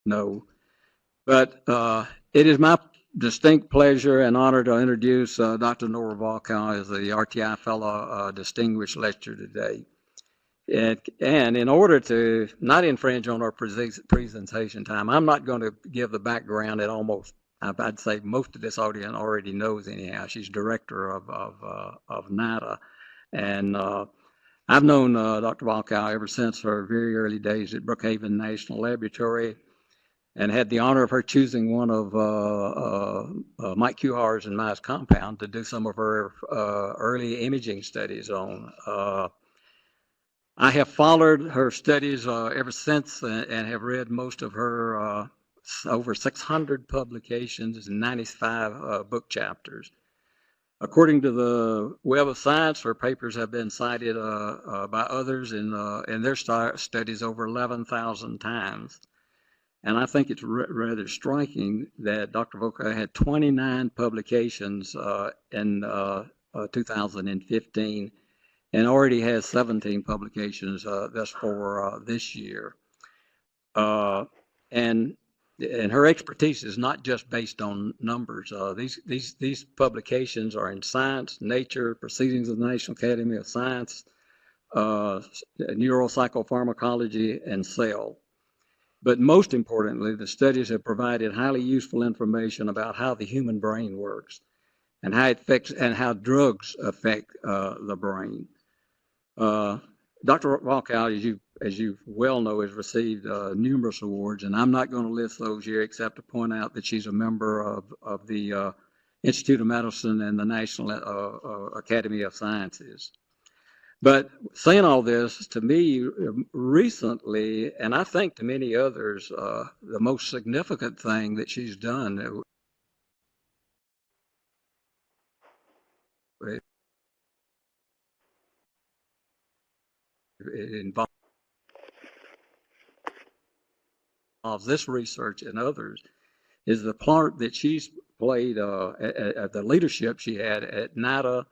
know. But it is my distinct pleasure and honor to introduce Dr. Nora Volkow as the RTI Fellow Distinguished Lecturer today. And in order to not infringe on our presentation time, I'm not going to give the background that I'd say most of this audience already knows anyhow. She's director of NATA. And I've known Dr. Volkow ever since her very early days at Brookhaven National Laboratory, and had the honor of her choosing one of Mike Kuhar's and my compound to do some of her early imaging studies on. I have followed her studies ever since and have read most of her over 600 publications and 95 book chapters. According to the Web of Science, her papers have been cited by others in their studies over 11,000 times. And I think it's rather striking that Dr. Volkow had 29 publications in 2015 and already has 17 publications thus far this year. And her expertise is not just based on numbers. These publications are in Science, Nature, Proceedings of the National Academy of Science, Neuropsychopharmacology, and Cell. But most importantly, the studies have provided highly useful information about how the human brain works and how it affects and how drugs affect the brain. Dr. Volkow, as you well know, has received numerous awards, and I'm not going to list those here except to point out that she's a member of the Institute of Medicine and the National Academy of Sciences. But saying all this, to me, recently, and I think to many others, the most significant thing that she's done it involves this research and others is the part that she's played at the leadership she had at NATA,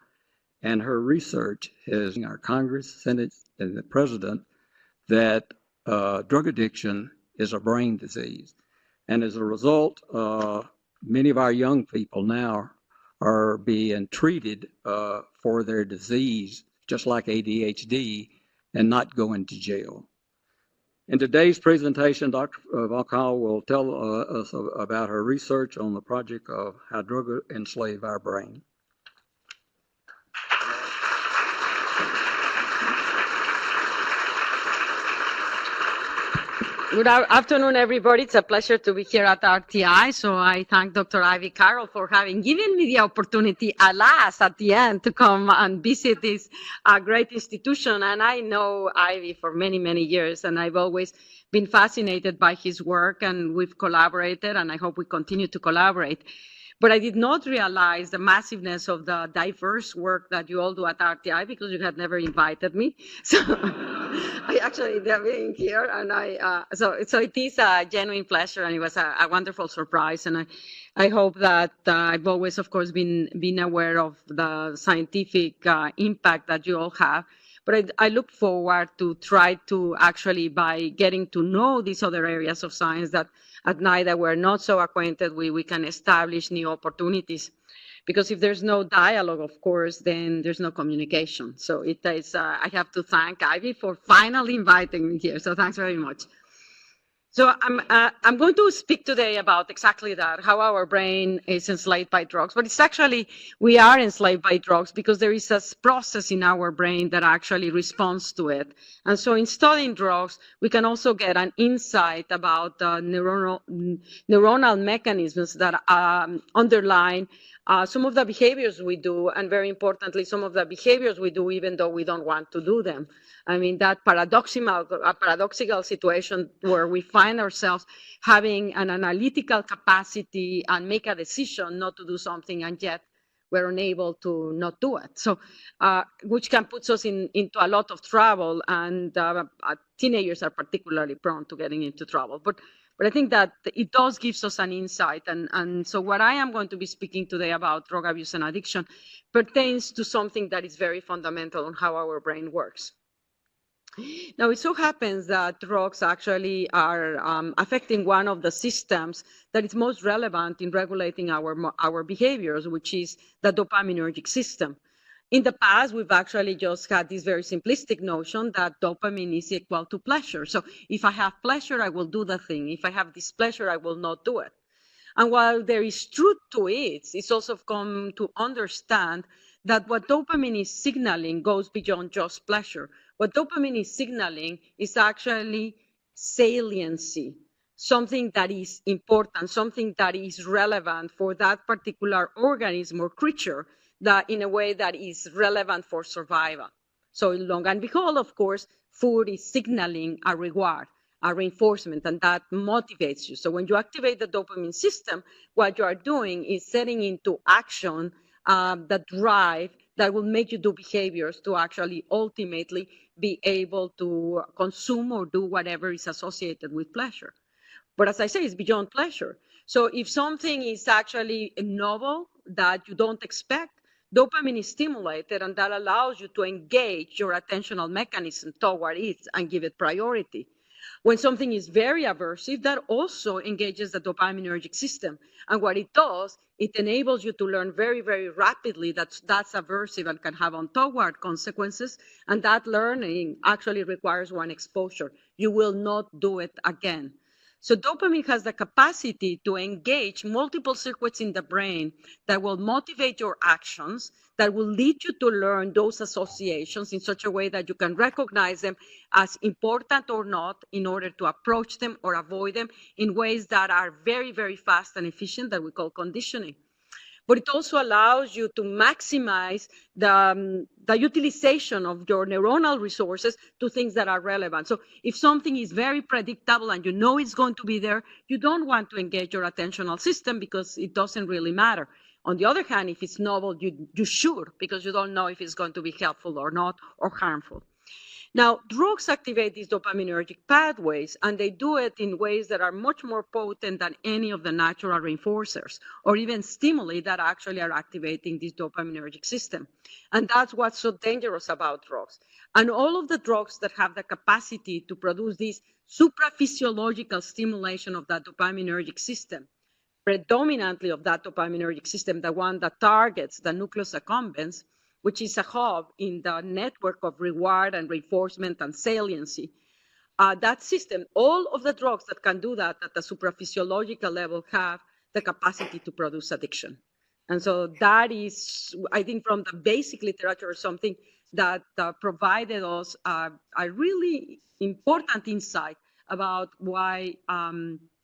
and her research is in our Congress, Senate, and the President that drug addiction is a brain disease. And as a result, many of our young people now are being treated for their disease, just like ADHD, and not going to jail. In today's presentation, Dr. Volkow will tell us about her research on the project of how drugs enslave our brain. Good afternoon, everybody. It's a pleasure to be here at RTI. So I thank Dr. Ivy Carroll for having given me the opportunity, alas, at the end, to come and visit this great institution. And I know Ivy for many, many years, and I've always been fascinated by his work, and we've collaborated, and I hope we continue to collaborate. But I did not realize the massiveness of the diverse work that you all do at RTI because you had never invited me. So I actually ended up being here, and so it is a genuine pleasure, and it was a wonderful surprise. And I hope that I've always, of course, been aware of the scientific impact that you all have. But I look forward to try to actually, by getting to know these other areas of science that at night that we're not so acquainted with, we can establish new opportunities. Because if there's no dialogue, of course, then there's no communication. So it is, I have to thank Ivy for finally inviting me here. So thanks very much. So I'm going to speak today about exactly that, how our brain is enslaved by drugs. But it's actually, we are enslaved by drugs because there is a process in our brain that actually responds to it. And so in studying drugs, we can also get an insight about the neuronal mechanisms that underline some of the behaviors we do, and very importantly, some of the behaviors we do even though we don't want to do them. I mean, that paradoxical situation where we find ourselves having an analytical capacity and make a decision not to do something, and yet we're unable to not do it. So, which can put us into a lot of trouble, and teenagers are particularly prone to getting into trouble. But I think that it does give us an insight. And so what I am going to be speaking today about drug abuse and addiction pertains to something that is very fundamental on how our brain works. Now, it so happens that drugs actually are affecting one of the systems that is most relevant in regulating our behaviors, which is the dopaminergic system. In the past, we've actually just had this very simplistic notion that dopamine is equal to pleasure. So if I have pleasure, I will do the thing. If I have displeasure, I will not do it. And while there is truth to it, it's also come to understand that what dopamine is signaling goes beyond just pleasure. What dopamine is signaling is actually saliency, something that is important, something that is relevant for that particular organism or creature, that in a way that is relevant for survival. So long and behold, of course, food is signaling a reward, a reinforcement, and that motivates you. So when you activate the dopamine system, what you are doing is setting into action the drive that will make you do behaviors to actually ultimately be able to consume or do whatever is associated with pleasure. But as I say, it's beyond pleasure. So if something is actually novel that you don't expect, dopamine is stimulated, and that allows you to engage your attentional mechanism toward it and give it priority. When something is very aversive, that also engages the dopaminergic system. And what it does, it enables you to learn very, very rapidly that that's aversive and can have untoward consequences. And that learning actually requires one exposure. You will not do it again. So dopamine has the capacity to engage multiple circuits in the brain that will motivate your actions, that will lead you to learn those associations in such a way that you can recognize them as important or not in order to approach them or avoid them in ways that are very, very fast and efficient, that we call conditioning. But it also allows you to maximize the utilization of your neuronal resources to things that are relevant. So if something is very predictable and you know it's going to be there, you don't want to engage your attentional system because it doesn't really matter. On the other hand, if it's novel, you should, because you don't know if it's going to be helpful or not, or harmful. Now, drugs activate these dopaminergic pathways, and they do it in ways that are much more potent than any of the natural reinforcers or even stimuli that actually are activating this dopaminergic system. And that's what's so dangerous about drugs. And all of the drugs that have the capacity to produce this supraphysiological stimulation of that dopaminergic system, predominantly of that dopaminergic system, the one that targets the nucleus accumbens, which is a hub in the network of reward and reinforcement and saliency. That system, all of the drugs that can do that at the supraphysiological level have the capacity to produce addiction. And so that is, I think, from the basic literature, something that provided us a really important insight about why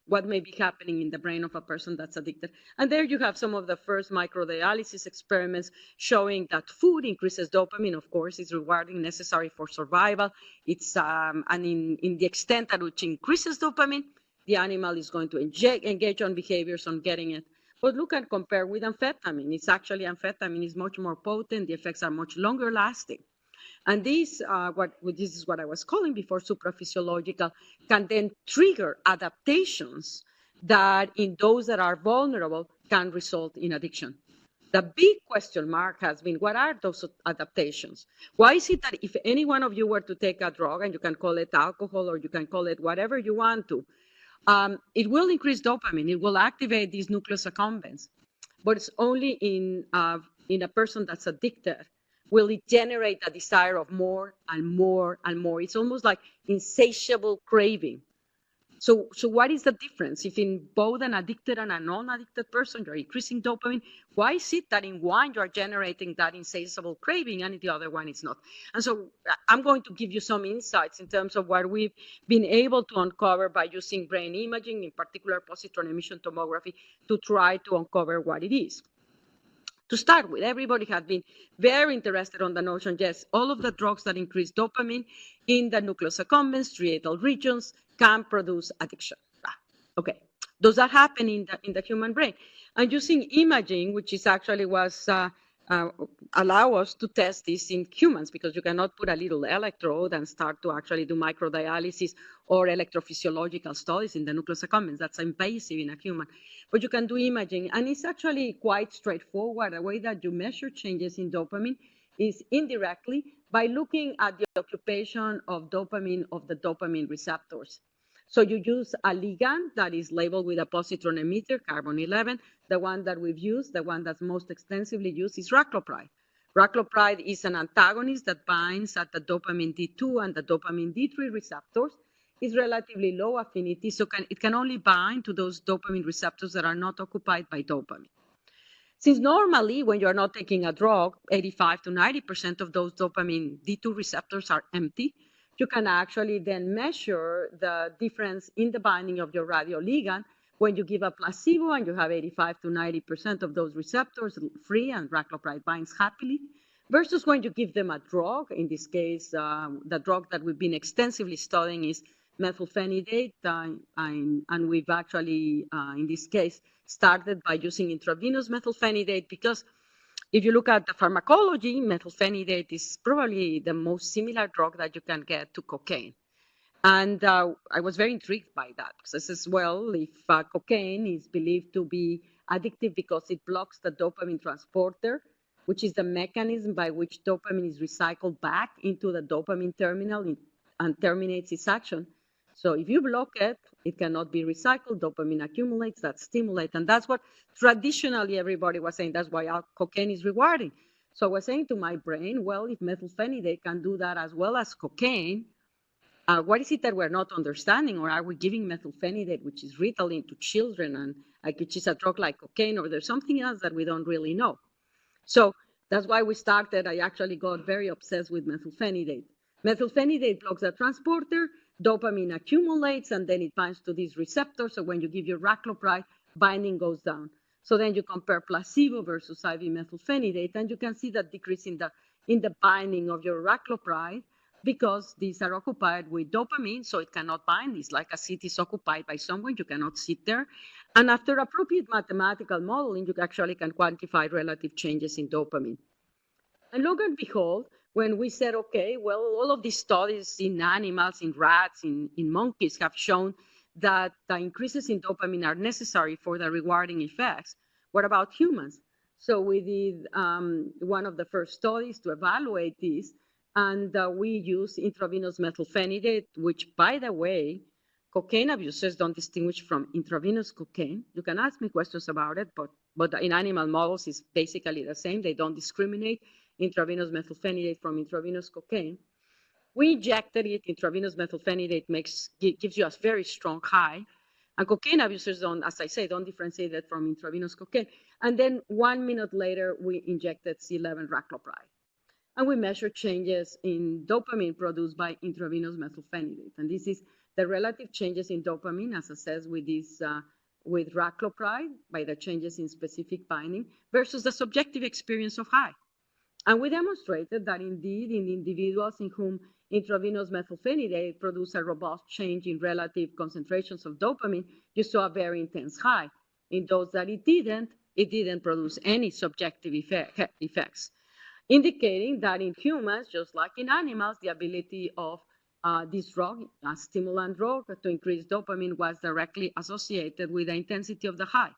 what may be happening in the brain of a person that's addicted. And there you have some of the first microdialysis experiments showing that food increases dopamine. Of course, it's rewarding, necessary for survival. It's and in the extent at which increases dopamine, the animal is going to engage on behaviors on getting it. But look and compare with amphetamine. It's actually amphetamine is much more potent. The effects are much longer lasting. And this is what I was calling before supraphysiological, can then trigger adaptations that in those that are vulnerable can result in addiction. The big question mark has been, what are those adaptations? Why is it that if any one of you were to take a drug, and you can call it alcohol or you can call it whatever you want to, it will increase dopamine, it will activate these nucleus accumbens, but it's only in a person that's addicted will it generate a desire of more and more and more. It's almost like insatiable craving. So what is the difference? If in both an addicted and a non-addicted person, you're increasing dopamine, why is it that in one you're generating that insatiable craving and in the other one it's not? And so I'm going to give you some insights in terms of what we've been able to uncover by using brain imaging, in particular positron emission tomography, to try to uncover what it is. To start with, everybody has been very interested on the notion, yes, all of the drugs that increase dopamine in the nucleus accumbens, striatal regions, can produce addiction. Okay, does that happen in the human brain? And using imaging, which is actually was allow us to test this in humans, because you cannot put a little electrode and start to actually do microdialysis or electrophysiological studies in the nucleus accumbens. That's invasive in a human. But you can do imaging, and it's actually quite straightforward. The way that you measure changes in dopamine is indirectly by looking at the occupation of the dopamine receptors. So you use a ligand that is labeled with a positron emitter, carbon 11. The one that we've used, the one that's most extensively used, is raclopride. Raclopride is an antagonist that binds at the dopamine D2 and the dopamine D3 receptors. It's relatively low affinity, so it can only bind to those dopamine receptors that are not occupied by dopamine. Since normally, when you're not taking a drug, 85 to 90% of those dopamine D2 receptors are empty, you can actually then measure the difference in the binding of your radioligand when you give a placebo and you have 85 to 90% of those receptors free and raclopride binds happily, versus when you give them a drug. In this case, the drug that we've been extensively studying is methylphenidate, and we've actually, in this case, started by using intravenous methylphenidate because if you look at the pharmacology, methylphenidate is probably the most similar drug that you can get to cocaine. And I was very intrigued by that because I says, well, if cocaine is believed to be addictive because it blocks the dopamine transporter, which is the mechanism by which dopamine is recycled back into the dopamine terminal and terminates its action. So if you block it, it cannot be recycled, dopamine accumulates, that stimulates, and that's what traditionally everybody was saying, that's why cocaine is rewarding. So I was saying to my brain, well, if methylphenidate can do that as well as cocaine, what is it that we're not understanding? Or are we giving methylphenidate, which is Ritalin, to children, and which is a drug like cocaine, or there's something else that we don't really know? So that's why we started. I actually got very obsessed with methylphenidate. Methylphenidate blocks the transporter, dopamine accumulates, and then it binds to these receptors. So when you give your raclopride, binding goes down. So then you compare placebo versus IV methylphenidate, and you can see that decrease in the binding of your raclopride because these are occupied with dopamine, so it cannot bind. It's like a seat is occupied by someone, you cannot sit there. And after appropriate mathematical modeling, you actually can quantify relative changes in dopamine. And lo and behold, when we said, okay, well, all of these studies in animals, in rats, in monkeys have shown that the increases in dopamine are necessary for the rewarding effects. What about humans? So we did one of the first studies to evaluate this, and we used intravenous methylphenidate, which, by the way, cocaine abusers don't distinguish from intravenous cocaine. You can ask me questions about it, but in animal models, it's basically the same. They don't discriminate intravenous methylphenidate from intravenous cocaine. We injected it. Intravenous methylphenidate gives you a very strong high. And cocaine abusers don't, as I say, don't differentiate it from intravenous cocaine. And then 1 minute later, we injected C11 raclopride. And we measured changes in dopamine produced by intravenous methylphenidate. And this is the relative changes in dopamine as assessed with this with raclopride by the changes in specific binding versus the subjective experience of high. And we demonstrated that indeed in individuals in whom intravenous methylphenidate produced a robust change in relative concentrations of dopamine, you saw a very intense high. In those that it didn't produce any subjective effects, indicating that in humans, just like in animals, the ability of this drug, a stimulant drug, to increase dopamine was directly associated with the intensity of the high.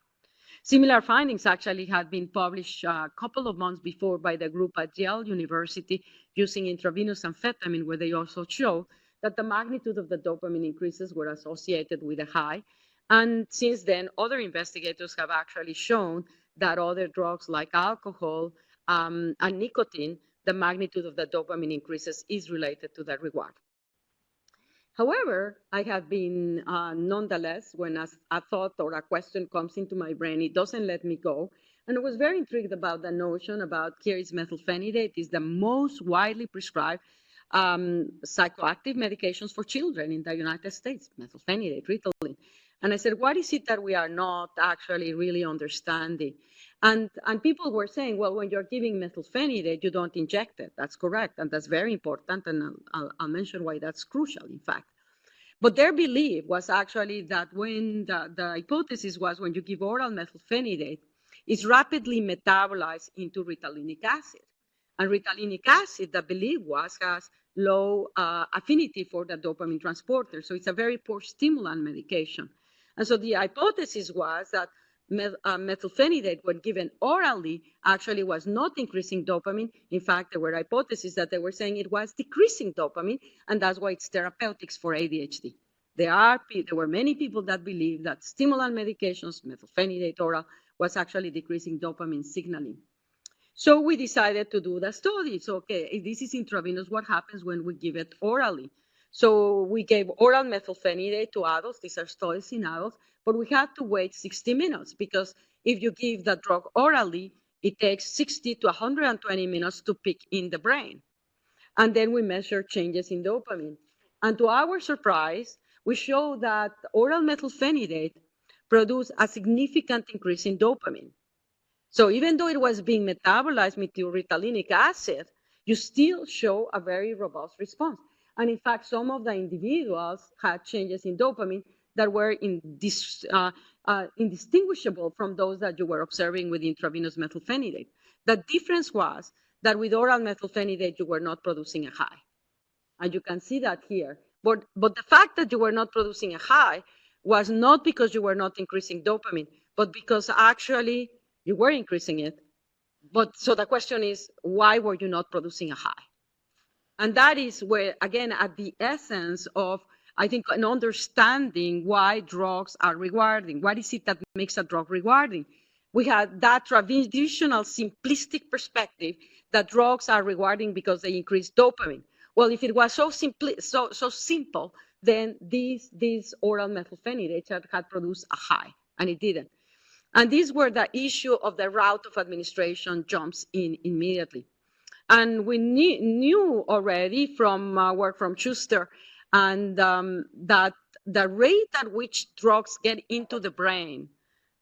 Similar findings actually had been published a couple of months before by the group at Yale University using intravenous amphetamine, where they also showed that the magnitude of the dopamine increases were associated with a high. And since then, other investigators have actually shown that other drugs like alcohol and nicotine, the magnitude of the dopamine increases is related to the reward. However, I have been, nonetheless, when a thought or a question comes into my brain, it doesn't let me go. And I was very intrigued about the notion about here is methylphenidate is the most widely prescribed psychoactive medications for children in the United States, methylphenidate, Ritalin. And I said, what is it that we are not actually really understanding? And people were saying, well, when you're giving methylphenidate, you don't inject it. That's correct, and that's very important, and I'll mention why that's crucial, in fact. But their belief was actually that when the hypothesis was when you give oral methylphenidate, it's rapidly metabolized into Ritalinic acid. And Ritalinic acid, the belief was, has low affinity for the dopamine transporter, so it's a very poor stimulant medication. And so the hypothesis was that methylphenidate, when given orally, actually was not increasing dopamine. In fact, there were hypotheses that they were saying it was decreasing dopamine, and that's why it's therapeutics for ADHD. There were many people that believe that stimulant medications, methylphenidate oral, was actually decreasing dopamine signaling. So we decided to do the study. So, okay, if this is intravenous, what happens when we give it orally? So we gave oral methylphenidate to adults. These are studies in adults, but we had to wait 60 minutes because if you give the drug orally, it takes 60 to 120 minutes to peak in the brain. And then we measure changes in dopamine. And to our surprise, we show that oral methylphenidate produced a significant increase in dopamine. So even though it was being metabolized methylritalinic acid, you still show a very robust response. And in fact, some of the individuals had changes in dopamine that were indistinguishable from those that you were observing with intravenous methylphenidate. The difference was that with oral methylphenidate, you were not producing a high. And you can see that here. But the fact that you were not producing a high was not because you were not increasing dopamine, but because actually you were increasing it. But so the question is, why were you not producing a high? And that is where, again, at the essence of, I think, an understanding why drugs are rewarding. What is it that makes a drug rewarding? We had that traditional simplistic perspective that drugs are rewarding because they increase dopamine. Well, if it was so simple, then these oral methylphenidates had produced a high, and it didn't. And these were the issue of the route of administration jumps in immediately. And we knew already from work from Schuster and that the rate at which drugs get into the brain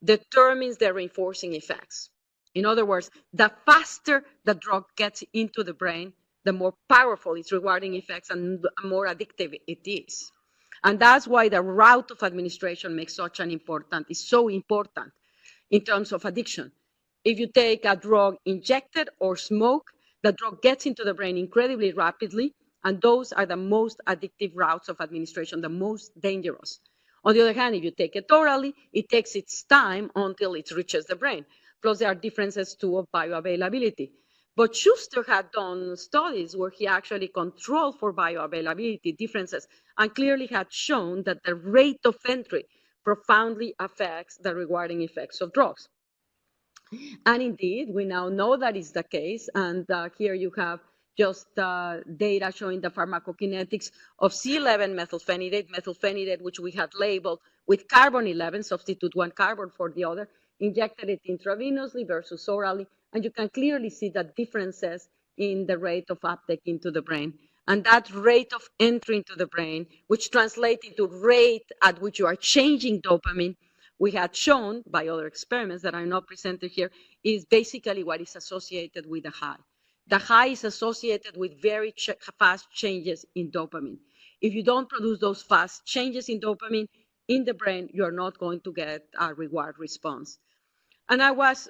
determines their reinforcing effects. In other words, the faster the drug gets into the brain, the more powerful its rewarding effects and the more addictive it is. And that's why the route of administration is so important in terms of addiction. If you take a drug injected or smoke, the drug gets into the brain incredibly rapidly, and those are the most addictive routes of administration, the most dangerous. On the other hand, if you take it orally, it takes its time until it reaches the brain. Plus, there are differences too of bioavailability. But Schuster had done studies where he actually controlled for bioavailability differences and clearly had shown that the rate of entry profoundly affects the rewarding effects of drugs. And indeed, we now know that is the case. And here you have just data showing the pharmacokinetics of C11 methylphenidate, which we had labeled with carbon 11, substitute one carbon for the other, injected it intravenously versus orally. And you can clearly see the differences in the rate of uptake into the brain. And that rate of entry into the brain, which translates into rate at which you are changing dopamine, we had shown by other experiments that are not presented here, is basically what is associated with the high. The high is associated with very fast changes in dopamine. If you don't produce those fast changes in dopamine in the brain, you're not going to get a reward response. And I was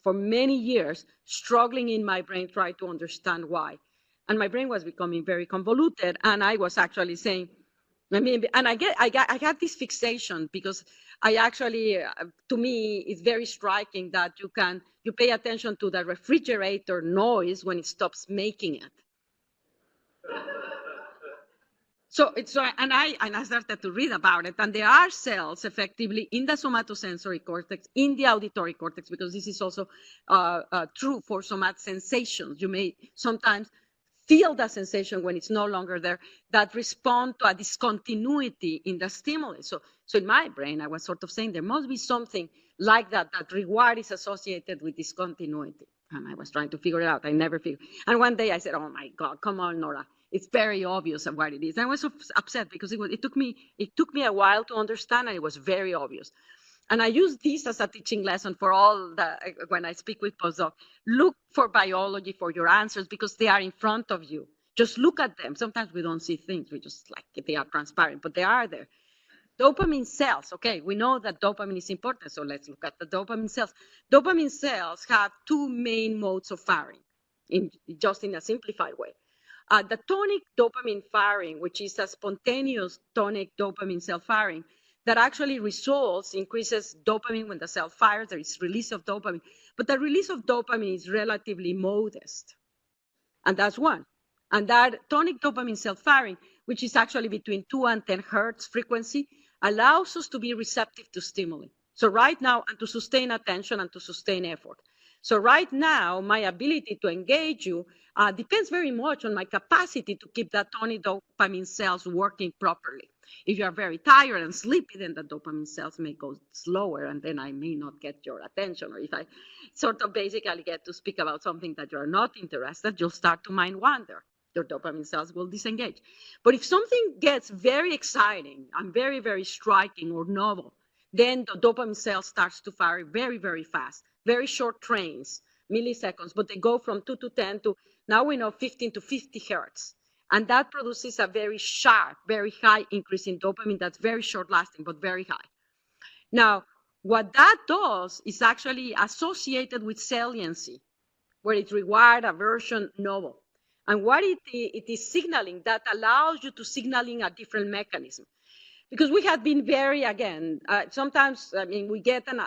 for many years struggling in my brain trying to understand why. And my brain was becoming very convoluted, and I was actually saying, I got this fixation because I actually, to me, it's very striking that you pay attention to the refrigerator noise when it stops making it. And I started to read about it, and there are cells effectively in the somatosensory cortex, in the auditory cortex, because this is also true for somatic sensations. You may sometimes feel the sensation when it's no longer there that respond to a discontinuity in the stimulus. So in my brain, I was sort of saying there must be something like that reward is associated with discontinuity. And I was trying to figure it out. I never figured. And one day I said, oh my God, come on, Nora. It's very obvious what it is. And I was so upset because it took me a while to understand, and it was very obvious. And I use this as a teaching lesson for when I speak with postdocs. Look for biology for your answers because they are in front of you. Just look at them. Sometimes we don't see things. We just they are transparent, but they are there. Dopamine cells. Okay, we know that dopamine is important, so let's look at the dopamine cells. Dopamine cells have two main modes of firing, just in a simplified way. The tonic dopamine firing, which is a spontaneous tonic dopamine cell firing, that actually increases dopamine when the cell fires. There is release of dopamine, but the release of dopamine is relatively modest. And that's one. And that tonic dopamine cell firing, which is actually between 2 and 10 hertz frequency, allows us to be receptive to stimuli. So right now, and to sustain attention and to sustain effort. So right now, my ability to engage you depends very much on my capacity to keep that tonic dopamine cells working properly. If you are very tired and sleepy, then the dopamine cells may go slower, and then I may not get your attention. Or if I sort of basically get to speak about something that you're not interested, you'll start to mind wander. Your dopamine cells will disengage. But if something gets very exciting and very, very striking or novel, then the dopamine cell starts to fire very, very fast, very short trains, milliseconds, but they go from 2 to 10 to, now we know, 15 to 50 hertz. And that produces a very sharp, very high increase in dopamine that's very short lasting, but very high. Now, what that does is actually associated with saliency, where it's reward, aversion, novel. And what it is signaling, that allows you to signaling a different mechanism. Because we have been very, again, sometimes, I mean, we get an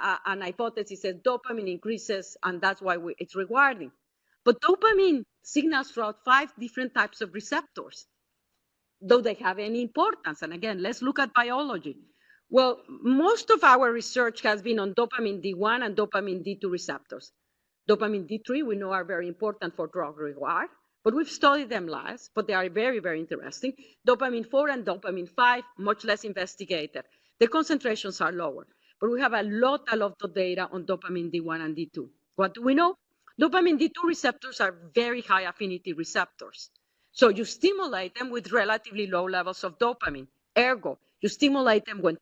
hypothesis that dopamine increases, and that's why it's rewarding. But dopamine signals throughout 5 different types of receptors, though they have any importance. And again, let's look at biology. Well, most of our research has been on dopamine D1 and dopamine D2 receptors. Dopamine D3, we know, are very important for drug reward, but we've studied them less, but they are very, very interesting. Dopamine 4 and dopamine 5, much less investigated. The concentrations are lower, but we have a lot of data on dopamine D1 and D2. What do we know? Dopamine D2 receptors are very high affinity receptors. So you stimulate them with relatively low levels of dopamine. Ergo, you stimulate them when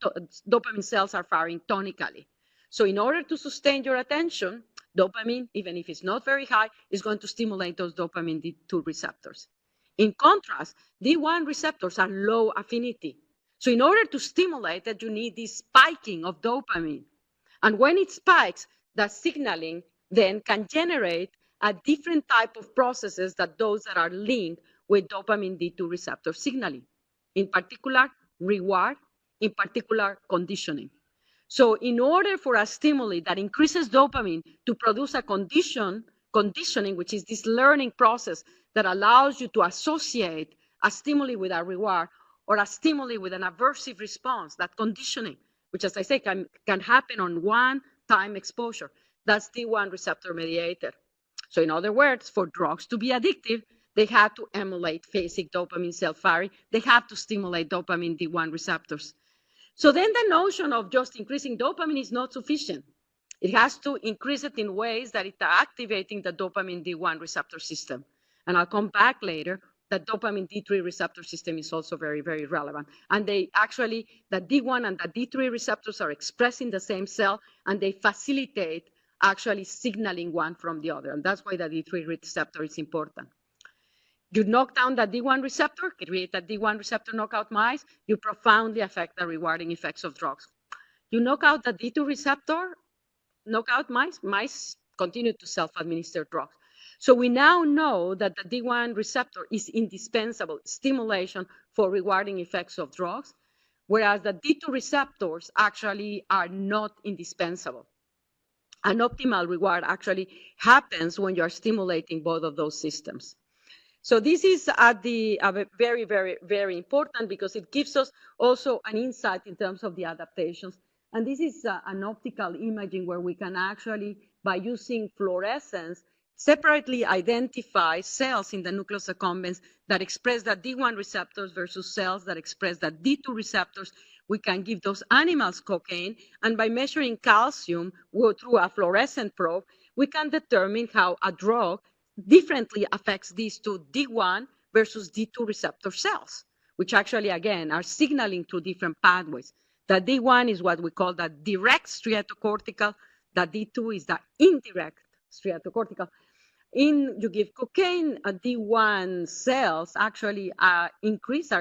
dopamine cells are firing tonically. So in order to sustain your attention, dopamine, even if it's not very high, is going to stimulate those dopamine D2 receptors. In contrast, D1 receptors are low affinity. So in order to stimulate it, you need this spiking of dopamine. And when it spikes, the signaling then can generate a different type of processes than those that are linked with dopamine D2 receptor signaling. In particular, reward, in particular, conditioning. So in order for a stimuli that increases dopamine to produce a conditioning, which is this learning process that allows you to associate a stimuli with a reward or a stimuli with an aversive response, that conditioning, which, as I say, can happen on one-time exposure. That's D1 receptor mediated. So in other words, for drugs to be addictive, they have to emulate basic dopamine cell firing. They have to stimulate dopamine D1 receptors. So then the notion of just increasing dopamine is not sufficient. It has to increase it in ways that it are activating the dopamine D1 receptor system. And I'll come back later. The dopamine D3 receptor system is also very, very relevant. And they actually, the D1 and the D3 receptors are expressed in the same cell, and they facilitate actually signaling one from the other. And that's why the D3 receptor is important. You knock down the D1 receptor, create a D1 receptor knockout mice, you profoundly affect the rewarding effects of drugs. You knock out the D2 receptor, knockout mice continue to self-administer drugs. So we now know that the D1 receptor is indispensable stimulation for rewarding effects of drugs, whereas the D2 receptors actually are not indispensable. An optimal reward actually happens when you're stimulating both of those systems. So this is very, very, very important because it gives us also an insight in terms of the adaptations. And this is an optical imaging where we can actually, by using fluorescence, separately identify cells in the nucleus accumbens that express the D1 receptors versus cells that express the D2 receptors. We can give those animals cocaine, and by measuring calcium through a fluorescent probe, we can determine how a drug differently affects these two D1 versus D2 receptor cells, which actually, again, are signaling through different pathways. The D1 is what we call the direct striatocortical. The D2 is the indirect striatocortical. You give cocaine, D1 cells actually are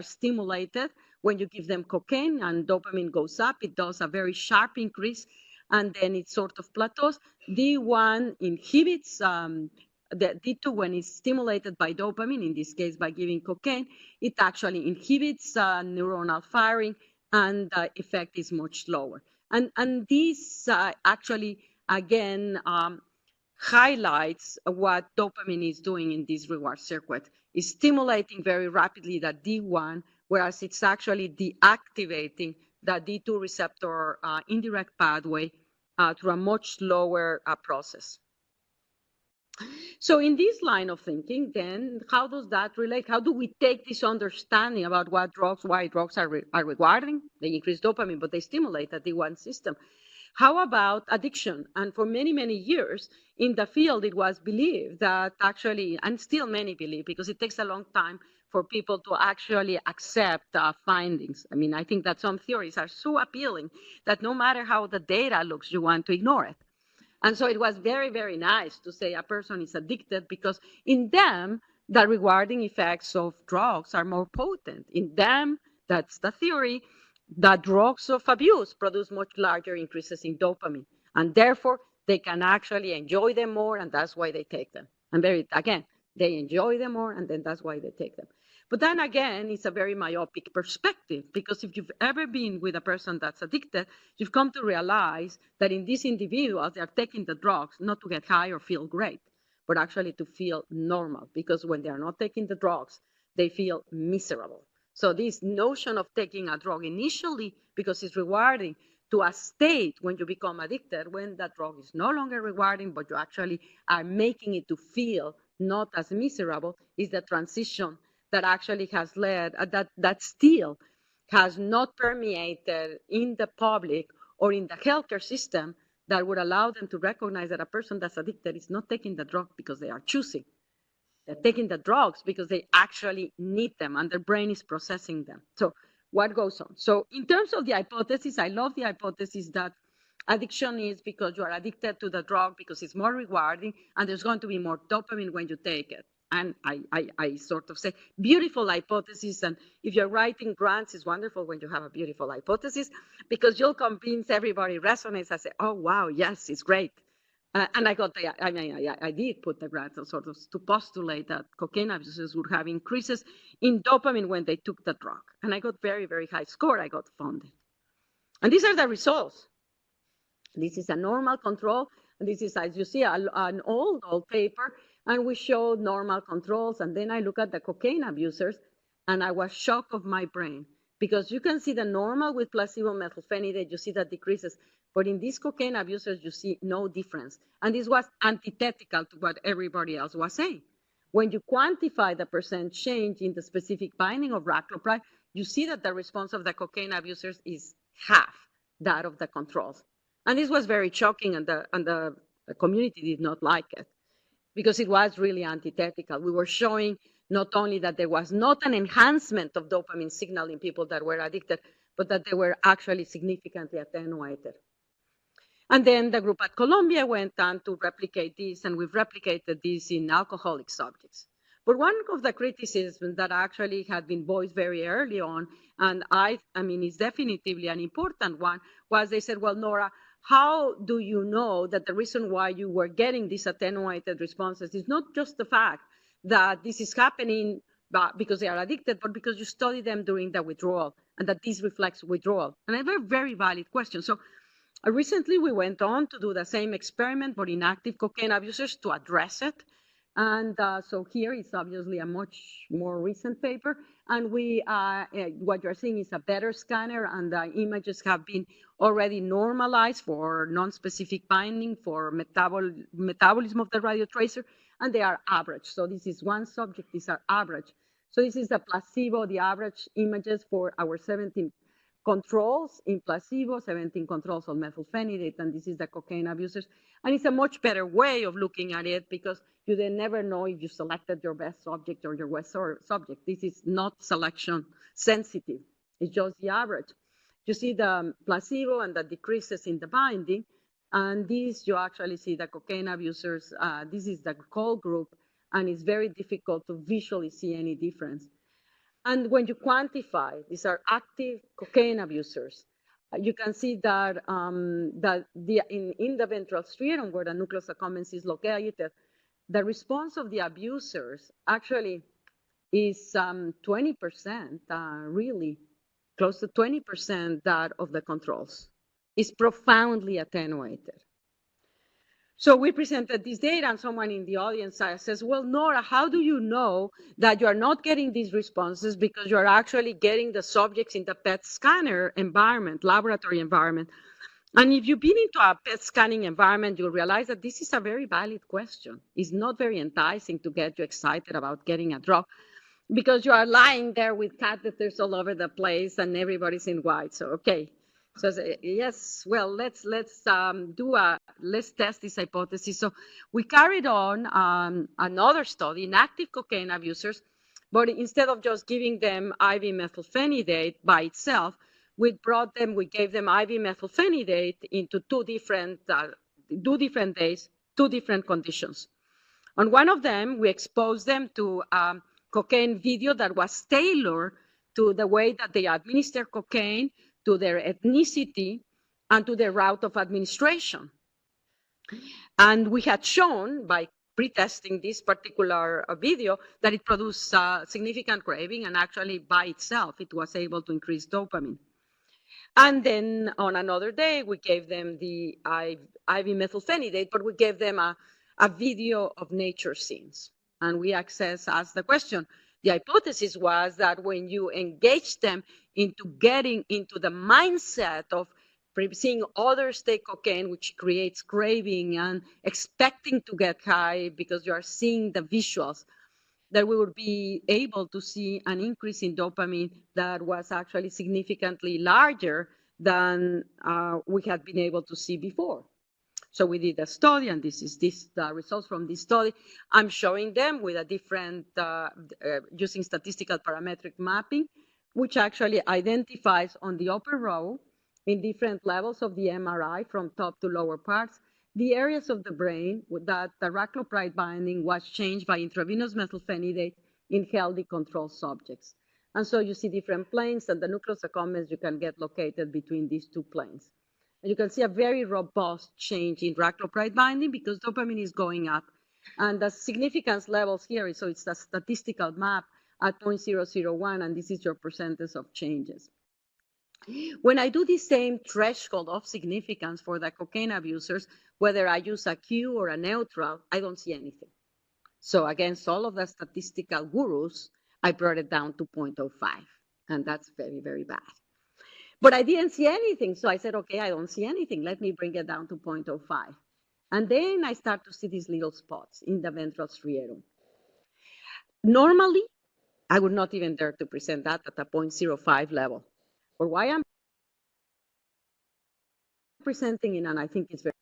stimulated when you give them cocaine, and dopamine goes up. It does a very sharp increase, and then it sort of plateaus. D1 inhibits the D2 when it's stimulated by dopamine, in this case by giving cocaine. It actually inhibits neuronal firing, and the effect is much lower. And this actually, again, highlights what dopamine is doing in this reward circuit. It's stimulating very rapidly the D1, whereas it's actually deactivating the D2 receptor indirect pathway through a much slower process. So in this line of thinking, then, how does that relate? How do we take this understanding about why drugs are rewarding? They increase dopamine, but they stimulate the D1 system. How about addiction? And for many, many years in the field, it was believed that actually, and still many believe, because it takes a long time for people to actually accept findings. I mean, I think that some theories are so appealing that no matter how the data looks, you want to ignore it. And so it was very, very nice to say a person is addicted because in them, the rewarding effects of drugs are more potent. In them, that's the theory, the drugs of abuse produce much larger increases in dopamine. And therefore, they can actually enjoy them more, and that's why they take them. And they enjoy them more, and then that's why they take them. But then again, it's a very myopic perspective, because if you've ever been with a person that's addicted, you've come to realize that in these individuals, they're taking the drugs not to get high or feel great, but actually to feel normal, because when they're not taking the drugs, they feel miserable. So this notion of taking a drug initially, because it's rewarding, to a state when you become addicted, when that drug is no longer rewarding, but you actually are making it to feel not as miserable, is the transition that actually has led, that still has not permeated in the public or in the healthcare system that would allow them to recognize that a person that's addicted is not taking the drug because they are choosing. They're taking the drugs because they actually need them and their brain is processing them. So what goes on? So in terms of the hypothesis, I love the hypothesis that addiction is because you are addicted to the drug because it's more rewarding and there's going to be more dopamine when you take it. And I sort of say, beautiful hypothesis. And if you're writing grants, it's wonderful when you have a beautiful hypothesis because you'll convince everybody resonates. I say, oh, wow, yes, it's great. And I did put the grant sort of to postulate that cocaine abusers would have increases in dopamine when they took the drug. And I got very, very high score. I got funded. And these are the results. This is a normal control. And this is, as you see, an old paper. And we showed normal controls. And then I look at the cocaine abusers, and I was shocked of my brain. Because you can see the normal with placebo methylphenidate, you see that decreases. But in these cocaine abusers, you see no difference. And this was antithetical to what everybody else was saying. When you quantify the percent change in the specific binding of raclopride, you see that the response of the cocaine abusers is half that of the controls. And this was very shocking, and the community did not like it because it was really antithetical. We were showing not only that there was not an enhancement of dopamine signal in people that were addicted, but that they were actually significantly attenuated. And then the group at Columbia went on to replicate this, and we've replicated this in alcoholic subjects. But one of the criticisms that actually had been voiced very early on, and I mean, it's definitively an important one, was they said, well, Nora, how do you know that the reason why you were getting these attenuated responses is not just the fact that this is happening because they are addicted, but because you study them during the withdrawal, and that this reflects withdrawal? And a very, very valid question. So recently we went on to do the same experiment, but in active cocaine abusers to address it. And so here is obviously a much more recent paper. And what you're seeing is a better scanner, and the images have been already normalized for non-specific binding, for metabolism of the radiotracer, and they are average. So this is one subject, these are average. So this is the placebo, the average images for our 17 controls in placebo, 17 controls on methylphenidate, and this is the cocaine abusers. And it's a much better way of looking at it because you then never know if you selected your best subject or your worst subject. This is not selection sensitive. It's just the average. You see the placebo and the decreases in the binding, and this you actually see the cocaine abusers. This is the control group, and it's very difficult to visually see any difference. And when you quantify, these are active cocaine abusers, you can see that, in the ventral striatum, where the nucleus accumbens is located, the response of the abusers actually is 20% really close to 20% that of the controls. It's profoundly attenuated. So we presented this data, and someone in the audience says, well, Nora, how do you know that you are not getting these responses because you are actually getting the subjects in the PET scanner environment, laboratory environment? And if you've been into a PET scanning environment, you'll realize that this is a very valid question. It's not very enticing to get you excited about getting a drug because you are lying there with catheters all over the place and everybody's in white. So, okay. So yes, well, let's test this hypothesis. So we carried on another study in active cocaine abusers, but instead of just giving them IV methylphenidate by itself, we gave them IV methylphenidate into two different days, two different conditions. On one of them, we exposed them to cocaine video that was tailored to the way that they administer cocaine, to their ethnicity, and to their route of administration. And we had shown by pretesting this particular video that it produced significant craving, and actually by itself, it was able to increase dopamine. And then on another day, we gave them the IV methylphenidate, but we gave them a video of nature scenes. And we asked the question. The hypothesis was that when you engage them into getting into the mindset of seeing others take cocaine, which creates craving and expecting to get high because you are seeing the visuals, that we would be able to see an increase in dopamine that was actually significantly larger than we had been able to see before. So we did a study, and this is the results from this study. I'm showing them with a different, using statistical parametric mapping, which actually identifies on the upper row in different levels of the MRI from top to lower parts, the areas of the brain that the raclopride binding was changed by intravenous methylphenidate in healthy control subjects. And so you see different planes, and the nucleus accumbens you can get located between these two planes. And you can see a very robust change in raclopride binding because dopamine is going up. And the significance levels here, so it's a statistical map at 0.001, and this is your percentage of changes. When I do the same threshold of significance for the cocaine abusers, whether I use a Q or a neutral, I don't see anything. So against all of the statistical gurus, I brought it down to 0.05, and that's very, very bad. But I didn't see anything, so I said, okay, I don't see anything. Let me bring it down to 0.05. And then I start to see these little spots in the ventral striatum. Normally, I would not even dare to present that at a 0.05 level. But why I'm presenting it, and I think it's very,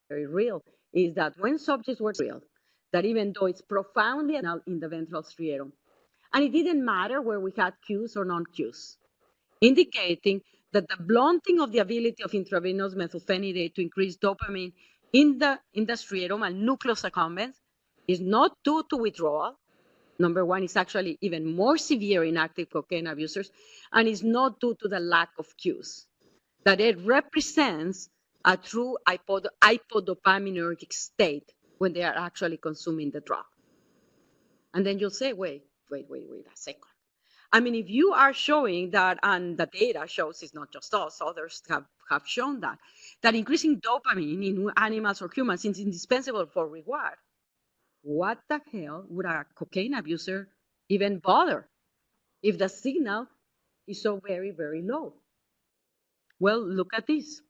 very real, is that when subjects were real, that even though it's profoundly in the ventral striatum, and it didn't matter where we had Qs or non-Qs, indicating that the blunting of the ability of intravenous methylphenidate to increase dopamine in the striatum and nucleus accumbens is not due to withdrawal. Number one, it's actually even more severe in active cocaine abusers, and it's not due to the lack of Qs. That it represents a true hypodopaminergic state when they are actually consuming the drug. And then you'll say, wait a second. I mean, if you are showing that, and the data shows it's not just us, others have shown that increasing dopamine in animals or humans is indispensable for reward, what the hell would a cocaine abuser even bother if the signal is so very, very low? Well, look at this.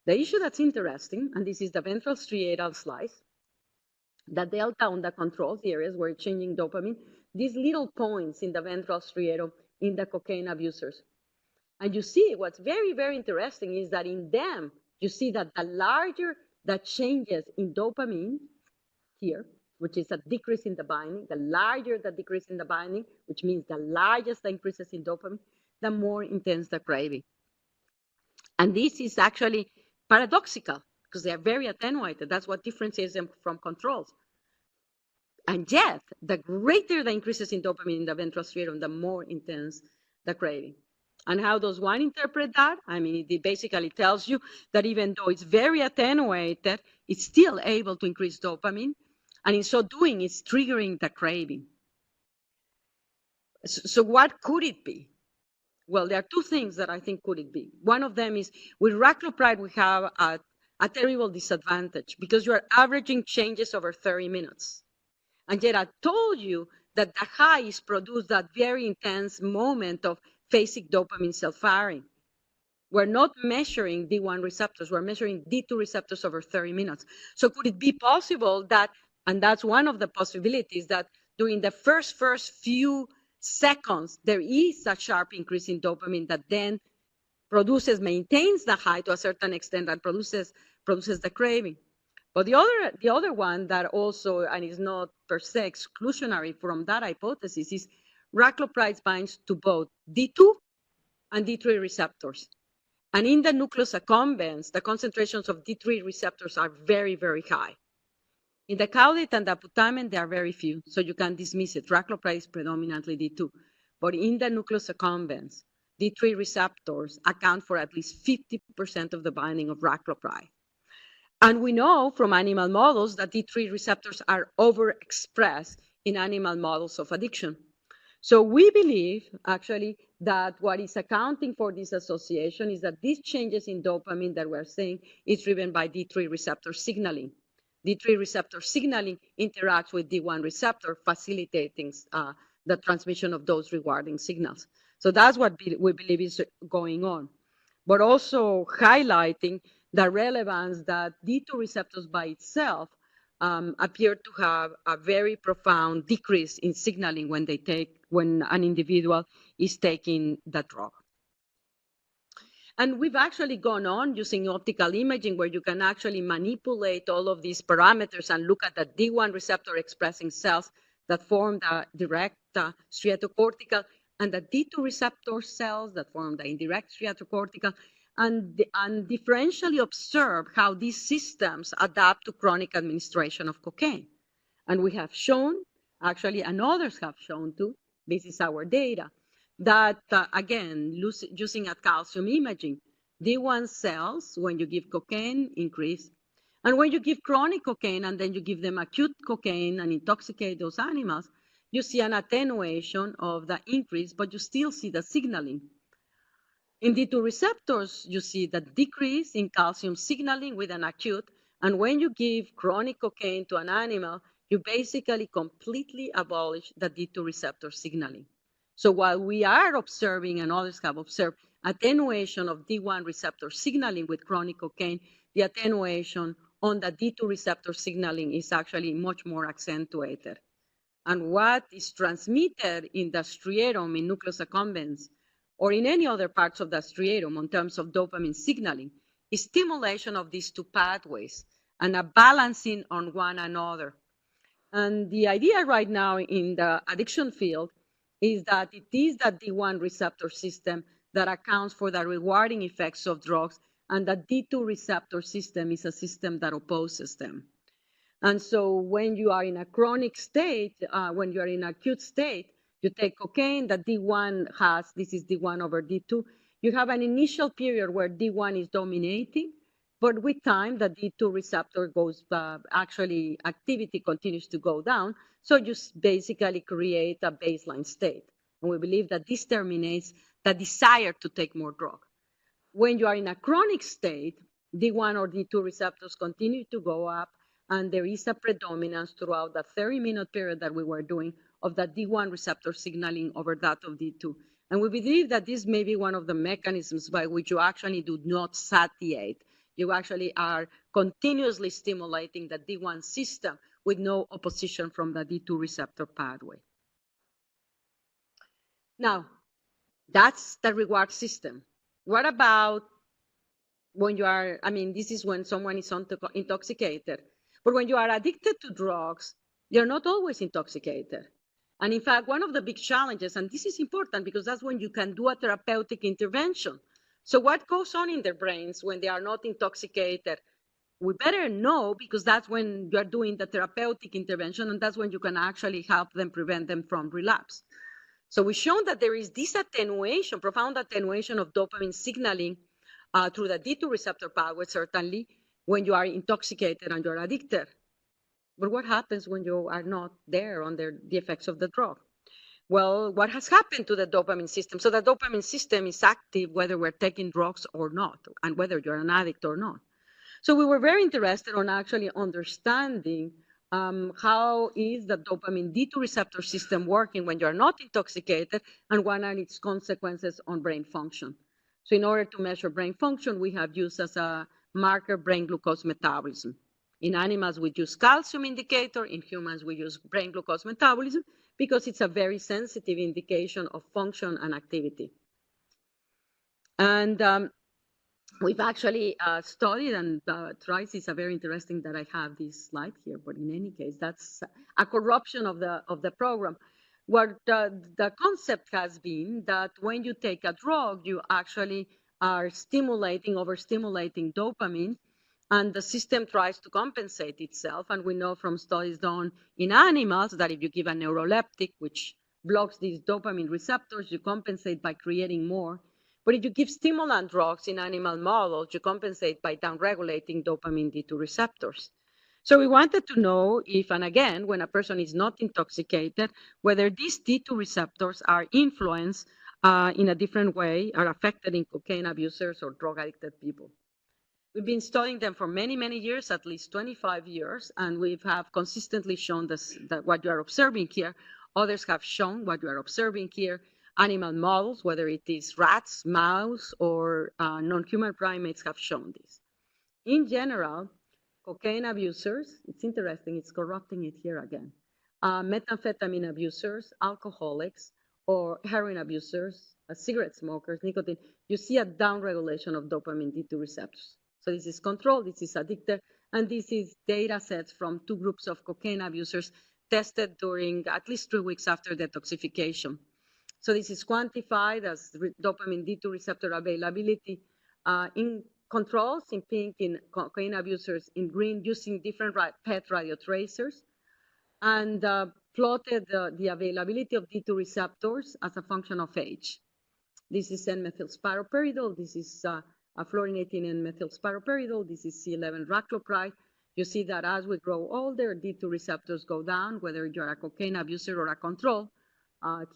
The issue that's interesting, and this is the ventral striatal slice, the delta on the controls, the areas where it's changing dopamine, these little points in the ventral striatum in the cocaine abusers. And you see what's very, very interesting is that in them, you see that the larger the changes in dopamine here, which is a decrease in the binding, the larger the decrease in the binding, which means the largest the increases in dopamine, the more intense the craving. And this is actually paradoxical because they are very attenuated. That's what differentiates them from controls. And yet, the greater the increases in dopamine in the ventral striatum, the more intense the craving. And how does one interpret that? I mean, it basically tells you that even though it's very attenuated, it's still able to increase dopamine. And in so doing, it's triggering the craving. So what could it be? Well, there are two things that I think could it be. One of them is with raclopride, we have a terrible disadvantage because you are averaging changes over 30 minutes. And yet I told you that the highs produce that very intense moment of phasic dopamine self-firing. We're not measuring D1 receptors, we're measuring D2 receptors over 30 minutes. So could it be possible that, and that's one of the possibilities, that during the first few seconds, there is a sharp increase in dopamine that then maintains the high to a certain extent and produces the craving. But the other one that also, and is not per se exclusionary from that hypothesis, is raclopride binds to both D2 and D3 receptors. And in the nucleus accumbens, the concentrations of D3 receptors are very, very high. In the caudate and the putamen, they are very few, so you can dismiss it. Raclopride is predominantly D2. But in the nucleus accumbens, D3 receptors account for at least 50% of the binding of raclopride. And we know from animal models that D3 receptors are overexpressed in animal models of addiction. So we believe, actually, that what is accounting for this association is that these changes in dopamine that we're seeing is driven by D3 receptor signaling. D3 receptor signaling interacts with D1 receptor, facilitating the transmission of those rewarding signals. So that's what we believe is going on. But also highlighting the relevance that D2 receptors by itself appear to have a very profound decrease in signaling when an individual is taking the drug. And we've actually gone on using optical imaging where you can actually manipulate all of these parameters and look at the D1 receptor expressing cells that form the direct striatocortical and the D2 receptor cells that form the indirect striatocortical, and differentially observe how these systems adapt to chronic administration of cocaine. And we have shown, actually, and others have shown too, this is our data, that again, using a calcium imaging, D1 cells, when you give cocaine, increase. And when you give chronic cocaine and then you give them acute cocaine and intoxicate those animals, you see an attenuation of the increase, but you still see the signaling. In D2 receptors, you see the decrease in calcium signaling with an acute, and when you give chronic cocaine to an animal, you basically completely abolish the D2 receptor signaling. So while we are observing, and others have observed, attenuation of D1 receptor signaling with chronic cocaine, the attenuation on the D2 receptor signaling is actually much more accentuated. And what is transmitted in the striatum, in nucleus accumbens, or in any other parts of the striatum in terms of dopamine signaling, is stimulation of these two pathways and a balancing on one another. And the idea right now in the addiction field is that it is the D1 receptor system that accounts for the rewarding effects of drugs, and the D2 receptor system is a system that opposes them. And so when you are in a chronic state, when you are in an acute state, you take cocaine, the D1 has, this is D1 over D2, you have an initial period where D1 is dominating, but with time, the D2 receptor goes, actually activity continues to go down, so you basically create a baseline state. And we believe that this terminates the desire to take more drug. When you are in a chronic state, D1 or D2 receptors continue to go up, and there is a predominance throughout the 30-minute period that we were doing of the D1 receptor signaling over that of D2. And we believe that this may be one of the mechanisms by which you actually do not satiate. You actually are continuously stimulating the D1 system with no opposition from the D2 receptor pathway. Now, that's the reward system. What about when you are, this is when someone is intoxicated. But when you are addicted to drugs, you're not always intoxicated. And in fact, one of the big challenges, and this is important because that's when you can do a therapeutic intervention. So what goes on in their brains when they are not intoxicated? We better know, because that's when you're doing the therapeutic intervention, and that's when you can actually help them, prevent them from relapse. So we've shown that there is this attenuation, profound attenuation of dopamine signaling through the D2 receptor pathway, certainly, when you are intoxicated and you're addicted. But what happens when you are not there under the effects of the drug? well, what has happened to the dopamine system? So the dopamine system is active whether we're taking drugs or not, and whether you're an addict or not. So we were very interested on actually understanding how is the dopamine D2 receptor system working when you're not intoxicated, and what are its consequences on brain function. So in order to measure brain function, we have used as a marker brain glucose metabolism. In animals, we use calcium indicator. In humans, we use brain glucose metabolism because it's a very sensitive indication of function and activity. And we've actually studied, and Trice is a very interesting that I have this slide here, but in any case, that's a corruption of the program. What the concept has been that when you take a drug, you actually are overstimulating dopamine, and the system tries to compensate itself. And we know from studies done in animals that if you give a neuroleptic, which blocks these dopamine receptors, you compensate by creating more. But if you give stimulant drugs in animal models, you compensate by downregulating dopamine D2 receptors. So we wanted to know if, and again, when a person is not intoxicated, whether these D2 receptors are influenced in a different way, are affected in cocaine abusers or drug-addicted people. We've been studying them for many, many years, at least 25 years, and we have consistently shown this, that what you are observing here. Others have shown what you are observing here. Animal models, whether it is rats, mouse, or non-human primates, have shown this. In general, cocaine abusers, it's interesting, it's corrupting it here again. Methamphetamine abusers, alcoholics, or heroin abusers, cigarette smokers, nicotine, you see a downregulation of dopamine D2 receptors. So this is control, this is addictive, and this is data sets from 2 groups of cocaine abusers tested during at least 3 weeks after detoxification. So this is quantified as dopamine D2 receptor availability in controls, in pink, in cocaine abusers, in green, using different PET radio tracers, and plotted the availability of D2 receptors as a function of age. This is N-methylspiropyridol. This is fluorinating N-methylspiropyridol. This is C11-raclopride. You see that as we grow older, D2 receptors go down, whether you're a cocaine abuser or a control,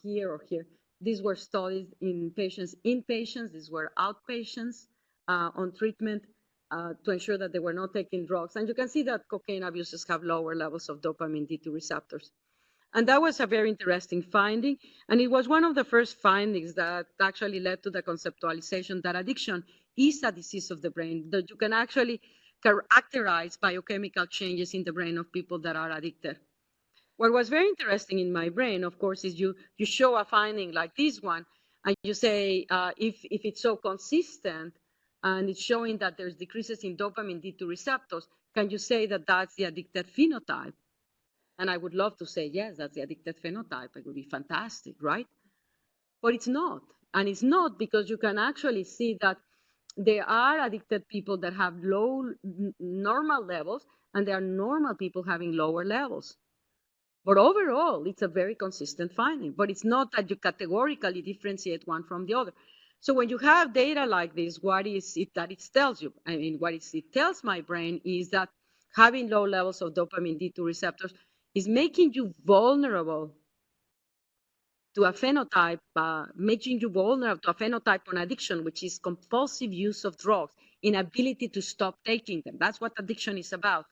here or here. These were studies in patients, inpatients. These were outpatients on treatment to ensure that they were not taking drugs. And you can see that cocaine abusers have lower levels of dopamine D2 receptors. And that was a very interesting finding. And it was one of the first findings that actually led to the conceptualization that addiction is a disease of the brain, that you can actually characterize biochemical changes in the brain of people that are addicted. What was very interesting in my brain, of course, is you show a finding like this one, and you say, if it's so consistent, and it's showing that there's decreases in dopamine D2 receptors, can you say that that's the addicted phenotype? And I would love to say, yes, that's the addicted phenotype. It would be fantastic, right? But it's not. And it's not because you can actually see that there are addicted people that have low normal levels, and there are normal people having lower levels. But overall, it's a very consistent finding. But it's not that you categorically differentiate one from the other. So when you have data like this, what is it that it tells you? I mean, what it tells my brain is that having low levels of dopamine D2 receptors is making you vulnerable to a phenotype, making you vulnerable to a phenotype on addiction, which is compulsive use of drugs, inability to stop taking them. That's what addiction is about.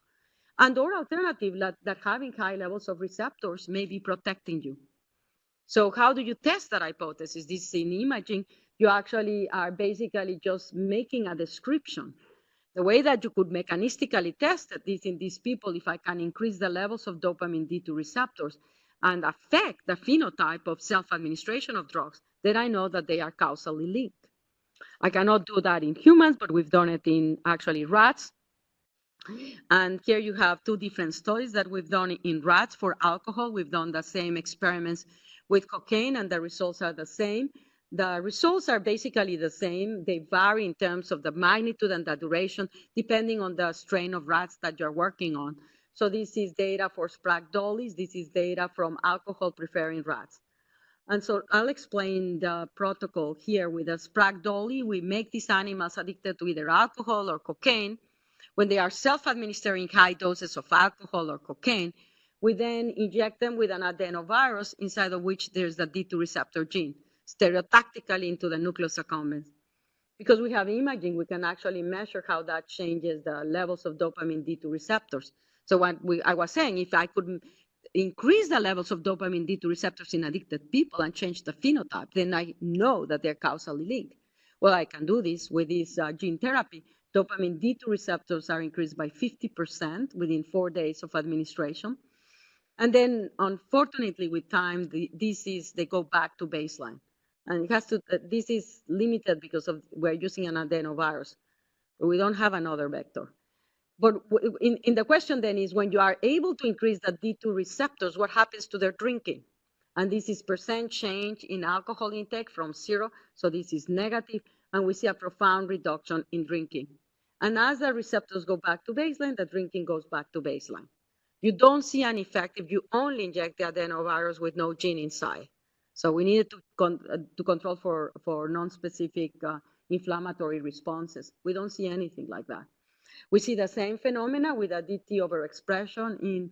And or alternative, that having high levels of receptors may be protecting you. So how do you test that hypothesis? This is in imaging. You actually are basically just making a description. The way that you could mechanistically test this in these people, if I can increase the levels of dopamine D2 receptors and affect the phenotype of self-administration of drugs, then I know that they are causally linked. I cannot do that in humans, but we've done it in actually rats. And here you have 2 different studies that we've done in rats for alcohol. We've done the same experiments with cocaine, and the results are the same. The results are basically the same. They vary in terms of the magnitude and the duration, depending on the strain of rats that you're working on. So this is data for Sprague Dawleys. This is data from alcohol-preferring rats. And so I'll explain the protocol here with the Sprague Dawley. We make these animals addicted to either alcohol or cocaine. When they are self-administering high doses of alcohol or cocaine, We then inject them with an adenovirus inside of which there's the D2 receptor gene, stereotactically into the nucleus accumbens. Because we have imaging, we can actually measure how that changes the levels of dopamine D2 receptors. So what I was saying, if I could increase the levels of dopamine D2 receptors in addicted people and change the phenotype, then I know that they're causally linked. Well, I can do this with this gene therapy. Dopamine D2 receptors are increased by 50% within 4 days of administration. And then, unfortunately, with time, they go back to baseline. And it has to, this is limited because we're using an adenovirus. We don't have another vector. But in the question then is, when you are able to increase the D2 receptors, what happens to their drinking? And this is percent change in alcohol intake from 0. So this is negative, and we see a profound reduction in drinking. And as the receptors go back to baseline, the drinking goes back to baseline. You don't see an effect if you only inject the adenovirus with no gene inside. So we needed to control for non-specific inflammatory responses. We don't see anything like that. We see the same phenomena with a DT overexpression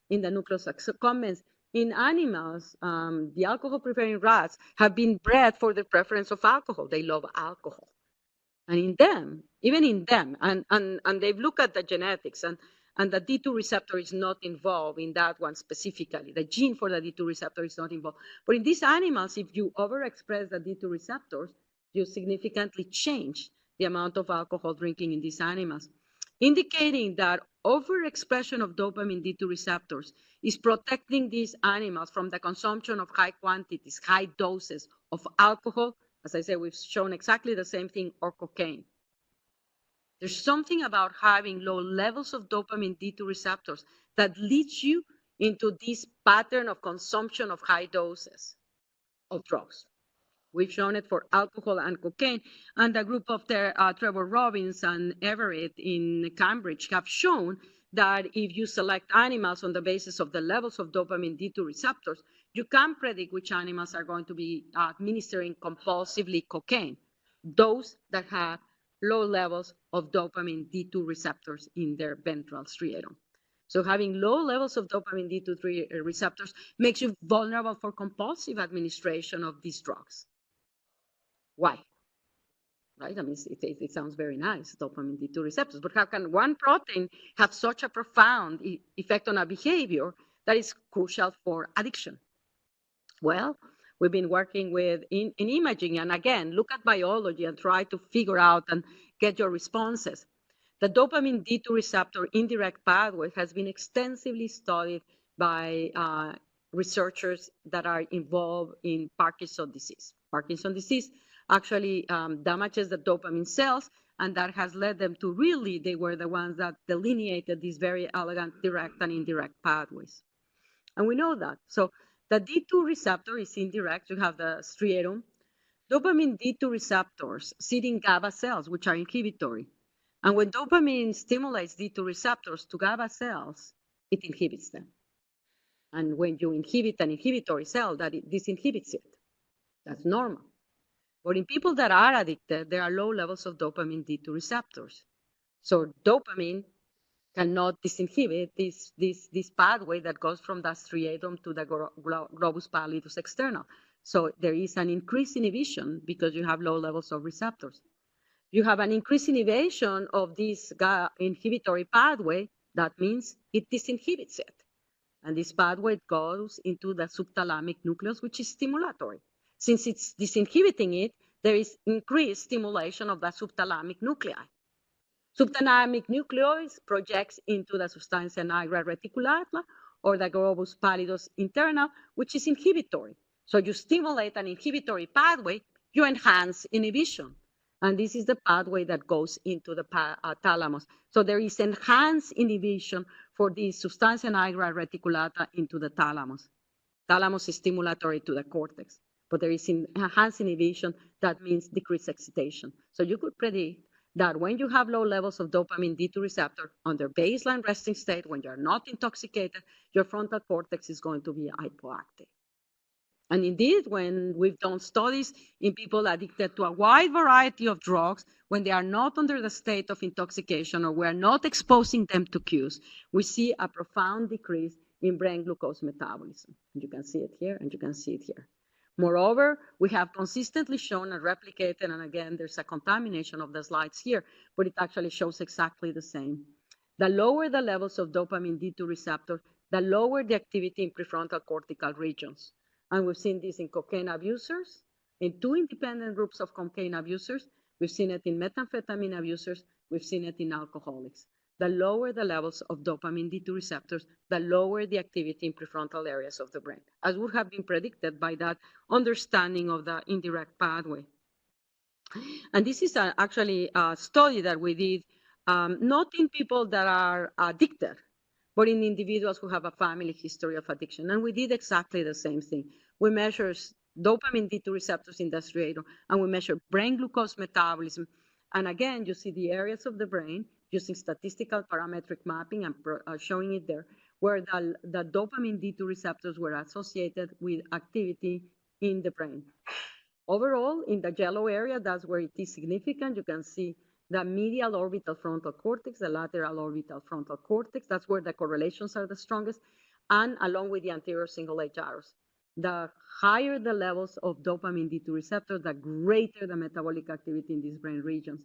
in the nucleus accumbens. In animals, the alcohol-preferring rats have been bred for the preference of alcohol. They love alcohol. And in them, even in them, and they've looked at the genetics, and the D2 receptor is not involved in that one specifically. The gene for the D2 receptor is not involved. But in these animals, if you overexpress the D2 receptors, you significantly change the amount of alcohol drinking in these animals, indicating that overexpression of dopamine D2 receptors is protecting these animals from the consumption of high quantities, high doses of alcohol. As I said, we've shown exactly the same thing, or cocaine. There's something about having low levels of dopamine D2 receptors that leads you into this pattern of consumption of high doses of drugs. We've shown it for alcohol and cocaine, and the group of Trevor Robbins and Everett in Cambridge have shown that if you select animals on the basis of the levels of dopamine D2 receptors, you can predict which animals are going to be administering compulsively cocaine, those that have low levels of dopamine D2 receptors in their ventral striatum. So having low levels of dopamine D2 receptors makes you vulnerable for compulsive administration of these drugs. Why? Right? I mean, it sounds very nice, dopamine D2 receptors, but how can one protein have such a profound effect on a behavior that is crucial for addiction? Well, we've been working with in imaging, and again, look at biology and try to figure out and get your responses. The dopamine D2 receptor indirect pathway has been extensively studied by researchers that are involved in Parkinson's disease. Parkinson's disease actually damages the dopamine cells, and that has led them to really, they were the ones that delineated these very elegant direct and indirect pathways. And we know that. So the D2 receptor is indirect. You have the striatum. Dopamine D2 receptors sit in GABA cells, which are inhibitory. And when dopamine stimulates D2 receptors to GABA cells, it inhibits them. And when you inhibit an inhibitory cell, that it disinhibits it. That's normal. But in people that are addicted, there are low levels of dopamine D2 receptors. So dopamine cannot disinhibit this pathway that goes from the striatum to the globus pallidus external. So there is an increased inhibition because you have low levels of receptors. You have an increased inhibition of this inhibitory pathway. That means it disinhibits it. And this pathway goes into the subthalamic nucleus, which is stimulatory. Since it's disinhibiting it, there is increased stimulation of the subthalamic nuclei. Subthalamic nucleus projects into the substantia nigra reticulata or the globus pallidus internal, which is inhibitory. So you stimulate an inhibitory pathway, you enhance inhibition. And this is the pathway that goes into the thalamus. So there is enhanced inhibition for the substantia nigra reticulata into the thalamus. Thalamus is stimulatory to the cortex, but there is enhanced inhibition. That means decreased excitation. So you could predict that when you have low levels of dopamine D2 receptor under baseline resting state, when you're not intoxicated, your frontal cortex is going to be hypoactive. And indeed, when we've done studies in people addicted to a wide variety of drugs, when they are not under the state of intoxication or we're not exposing them to cues, we see a profound decrease in brain glucose metabolism. You can see it here, and you can see it here. Moreover, we have consistently shown and replicated, and again, there's a contamination of the slides here, but it actually shows exactly the same. The lower the levels of dopamine D2 receptor, the lower the activity in prefrontal cortical regions. And we've seen this in cocaine abusers, in 2 independent groups of cocaine abusers. We've seen it in methamphetamine abusers. We've seen it in alcoholics. The lower the levels of dopamine D2 receptors, the lower the activity in prefrontal areas of the brain, as would have been predicted by that understanding of the indirect pathway. And this is actually a study that we did, not in people that are addicted, but in individuals who have a family history of addiction. And we did exactly the same thing. We measured dopamine D2 receptors in the striatal, and we measured brain glucose metabolism. And again, you see the areas of the brain using statistical parametric mapping and showing it there, where the dopamine D2 receptors were associated with activity in the brain. Overall, in the yellow area, that's where it is significant. You can see the medial orbital frontal cortex, the lateral orbital frontal cortex. That's where the correlations are the strongest, and along with the anterior single-edge arrows. The higher the levels of dopamine D2 receptors, the greater the metabolic activity in these brain regions.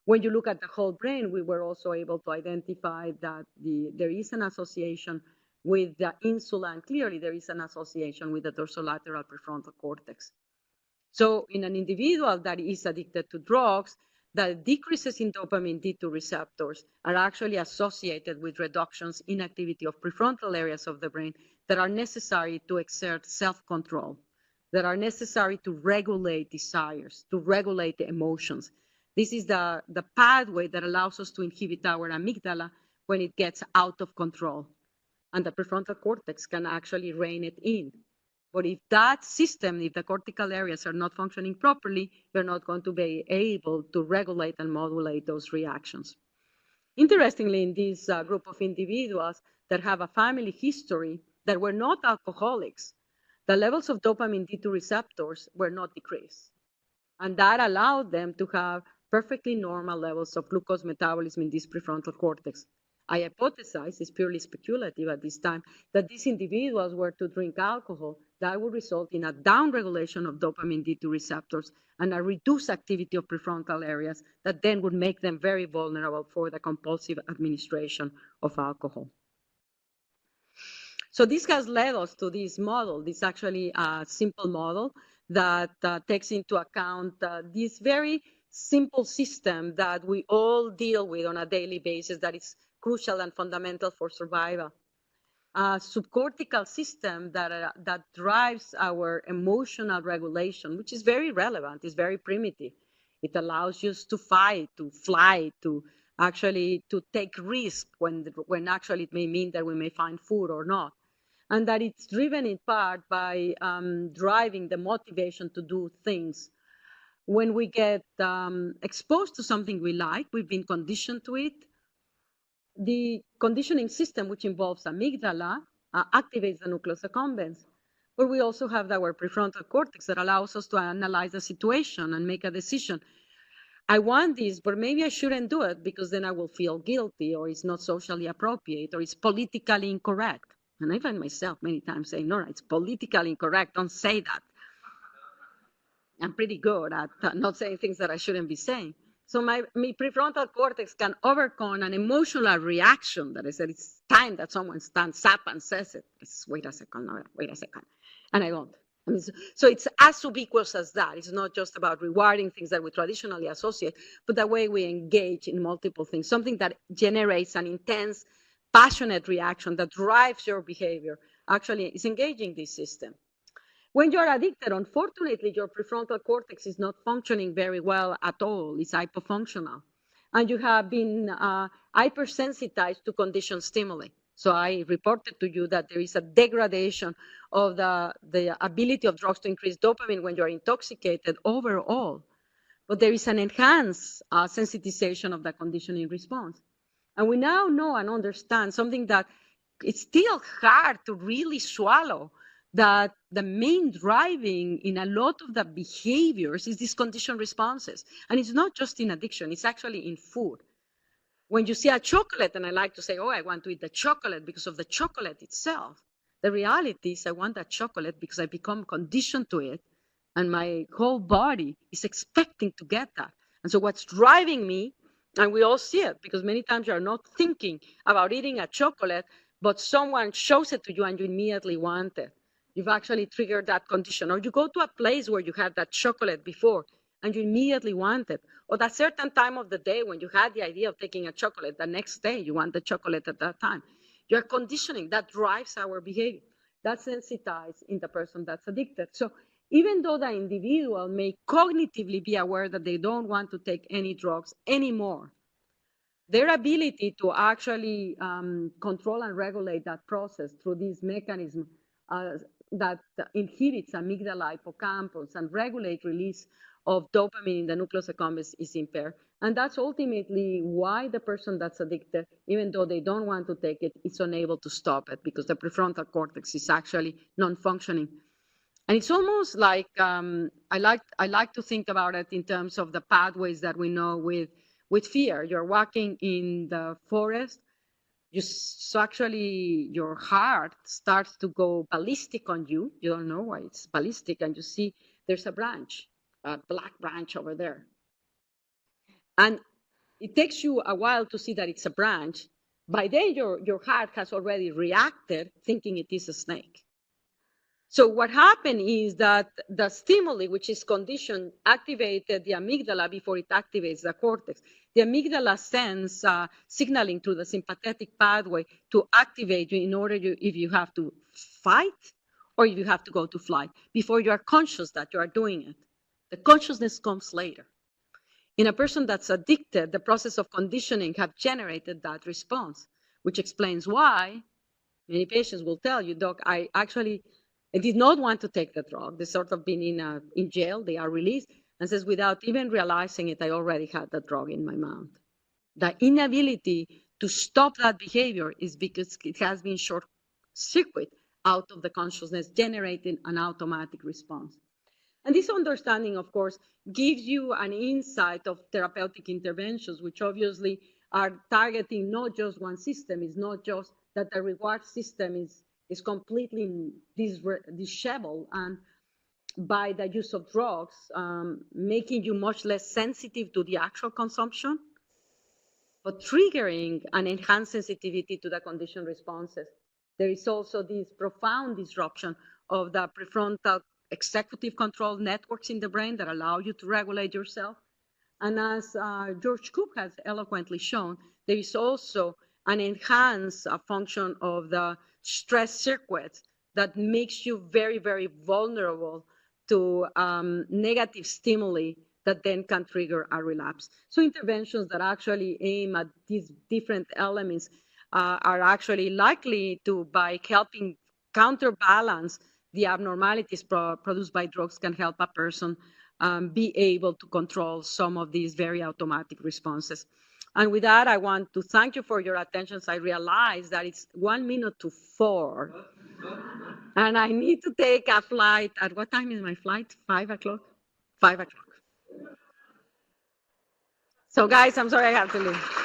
When you look at the whole brain, we were also able to identify that there is an association with the insula, and clearly there is an association with the dorsolateral prefrontal cortex. So in an individual that is addicted to drugs, the decreases in dopamine D2 receptors are actually associated with reductions in activity of prefrontal areas of the brain that are necessary to exert self-control, that are necessary to regulate desires, to regulate emotions. This is the pathway that allows us to inhibit our amygdala when it gets out of control. And the prefrontal cortex can actually rein it in. But if that system, if the cortical areas are not functioning properly, you're not going to be able to regulate and modulate those reactions. Interestingly, in this group of individuals that have a family history that were not alcoholics, the levels of dopamine D2 receptors were not decreased. And that allowed them to have perfectly normal levels of glucose metabolism in this prefrontal cortex. I hypothesize, it's purely speculative at this time, that these individuals were to drink alcohol, that would result in a downregulation of dopamine D2 receptors and a reduced activity of prefrontal areas that then would make them very vulnerable for the compulsive administration of alcohol. So this has led us to this model, this actually simple model that takes into account this very simple system that we all deal with on a daily basis that is crucial and fundamental for survival. A subcortical system that drives our emotional regulation, which is very relevant, is very primitive. It allows you to fight, to fly, to actually to take risk when actually it may mean that we may find food or not. And that it's driven in part by driving the motivation to do things. When we get exposed to something we like, we've been conditioned to it. The conditioning system, which involves amygdala, activates the nucleus accumbens. But we also have our prefrontal cortex that allows us to analyze the situation and make a decision. I want this, but maybe I shouldn't do it because then I will feel guilty, or it's not socially appropriate, or it's politically incorrect. And I find myself many times saying, Nora, it's politically incorrect, don't say that. I'm pretty good at not saying things that I shouldn't be saying. So my prefrontal cortex can overcome an emotional reaction that I said, it's time that someone stands up and says it. It's, wait a second, Nora, wait a second. And I won't. I mean, so it's as ubiquitous as that. It's not just about rewarding things that we traditionally associate, but the way we engage in multiple things, something that generates an intense, passionate reaction that drives your behavior, actually is engaging this system. When you're addicted, unfortunately, your prefrontal cortex is not functioning very well at all. It's hypofunctional. And you have been hypersensitized to conditioned stimuli. So I reported to you that there is a degradation of the ability of drugs to increase dopamine when you're intoxicated overall. But there is an enhanced sensitization of the conditioning response. And we now know and understand something that it's still hard to really swallow, that the main driving in a lot of the behaviors is these conditioned responses. And it's not just in addiction, it's actually in food. when you see a chocolate, and I like to say, oh, I want to eat the chocolate because of the chocolate itself. The reality is I want that chocolate because I become conditioned to it, and my whole body is expecting to get that. And so what's driving me, and we all see it, because many times you are not thinking about eating a chocolate, but someone shows it to you and you immediately want it. You've actually triggered that condition. Or you go to a place where you had that chocolate before and you immediately want it. Or that certain time of the day when you had the idea of taking a chocolate, the next day you want the chocolate at that time. You're conditioning. That drives our behavior. That's sensitized in the person that's addicted. So even though the individual may cognitively be aware that they don't want to take any drugs anymore, their ability to actually control and regulate that process through this mechanism that inhibits amygdala, hippocampus, and regulate release of dopamine in the nucleus accumbens is impaired. And that's ultimately why the person that's addicted, even though they don't want to take it, is unable to stop it because the prefrontal cortex is actually non-functioning. And it's almost like, I like to think about it in terms of the pathways that we know with fear. You're walking in the forest, actually your heart starts to go ballistic on you. You don't know why it's ballistic, and you see there's a branch, a black branch over there. And it takes you a while to see that it's a branch. By then, your heart has already reacted, thinking it is a snake. So what happened is that the stimuli, which is conditioned, activated the amygdala before it activates the cortex. The amygdala sends signaling to the sympathetic pathway to activate you in order if you have to fight or if you have to go to flight, before you are conscious that you are doing it. The consciousness comes later. In a person that's addicted, the process of conditioning have generated that response, which explains why many patients will tell you, Doc, I did not want to take the drug. They sort of been in jail, they are released, and says, without even realizing it, I already had the drug in my mouth. The inability to stop that behavior is because it has been short-circuit out of the consciousness, generating an automatic response. And this understanding, of course, gives you an insight of therapeutic interventions, which obviously are targeting not just one system. It's not just that the reward system is completely disheveled and by the use of drugs, making you much less sensitive to the actual consumption, but triggering an enhanced sensitivity to the conditioned responses. There is also this profound disruption of the prefrontal executive control networks in the brain that allow you to regulate yourself. And as George Cook has eloquently shown, there is also an enhanced function of the stress circuits that makes you very, very vulnerable to negative stimuli that then can trigger a relapse. So interventions that actually aim at these different elements are actually likely to, by helping counterbalance the abnormalities produced by drugs, can help a person be able to control some of these very automatic responses. And with that, I want to thank you for your attention. I realize that it's 1 minute to 4. And I need to take a flight. At what time is my flight? 5 o'clock? 5 o'clock. So guys, I'm sorry I have to leave.